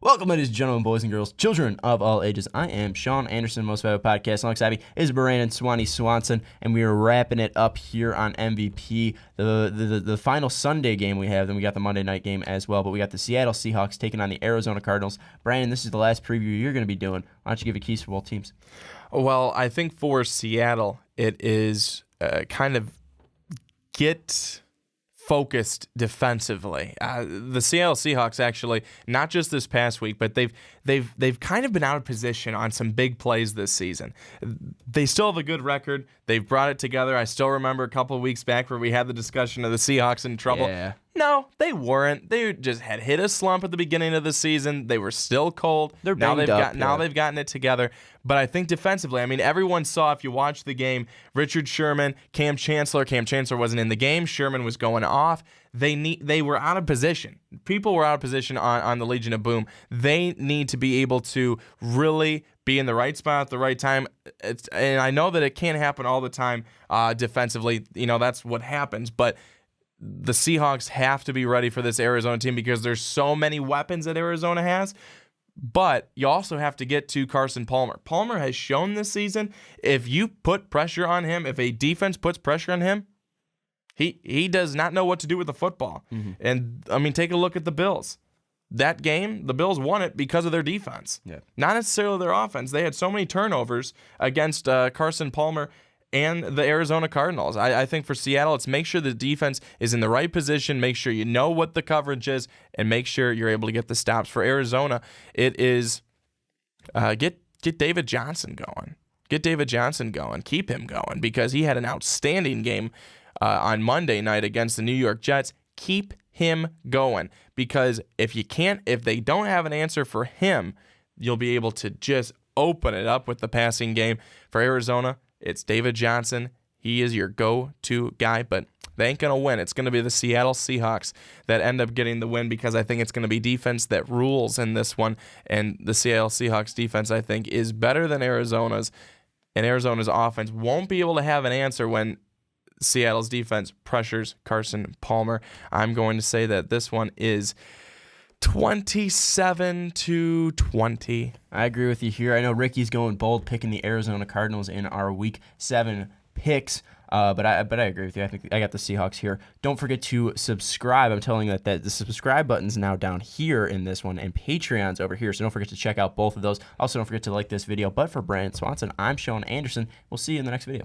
Welcome, ladies and gentlemen, boys and girls, children of all ages. I am Sean Anderson, Most Valuable Podcast. Alongside me is Brandon Swanson, and we are wrapping it up here on MVP. The final Sunday game we have, then we got the Monday night game as well, but we got the Seattle Seahawks taking on the Arizona Cardinals. Brandon, this is the last preview you're going to be doing. Why don't you give a keys for both teams? Well, I think for Seattle, it is kind of get focused defensively. The Seattle Seahawks actually, not just this past week, but they've kind of been out of position on some big plays this season. They still have a good record. They've brought it together. I still remember a couple of weeks back where we had the discussion of the Seahawks in trouble. Yeah. No, they weren't. They just had hit a slump at the beginning of the season. They were still cold. They've gotten it together. But I think defensively, I mean, everyone saw, if you watched the game, Richard Sherman, Cam Chancellor wasn't in the game. Sherman was going off. They were out of position. People were out of position on the Legion of Boom. They need to be able to really be in the right spot at the right time. And I know that it can't happen all the time defensively. You know, that's what happens. But the Seahawks have to be ready for this Arizona team because there's so many weapons that Arizona has. But you also have to get to Carson Palmer. Palmer has shown this season, if you put pressure on him, if a defense puts pressure on him, he does not know what to do with the football. Mm-hmm. And, I mean, take a look at the Bills. That game, the Bills won it because of their defense. Yeah. Not necessarily their offense. They had so many turnovers against Carson Palmer and the Arizona Cardinals. I think for Seattle, it's make sure the defense is in the right position, make sure you know what the coverage is, and make sure you're able to get the stops. For Arizona, it is get David Johnson going. Get David Johnson going. Keep him going because he had an outstanding game on Monday night against the New York Jets. Keep him going because if they don't have an answer for him, you'll be able to just open it up with the passing game. For Arizona, it's David Johnson. He is your go-to guy, but they ain't going to win. It's going to be the Seattle Seahawks that end up getting the win because I think it's going to be defense that rules in this one, and the Seattle Seahawks defense, I think, is better than Arizona's, and Arizona's offense won't be able to have an answer when Seattle's defense pressures Carson Palmer. I'm going to say that this one is 27-20. I agree with you here. I know Ricky's going bold, picking the Arizona Cardinals in our Week 7 picks. But I agree with you. I think I got the Seahawks here. Don't forget to subscribe. I'm telling you that the subscribe button's now down here in this one, and Patreon's over here. So don't forget to check out both of those. Also, don't forget to like this video. But for Brandon Swanson, I'm Sean Anderson. We'll see you in the next video.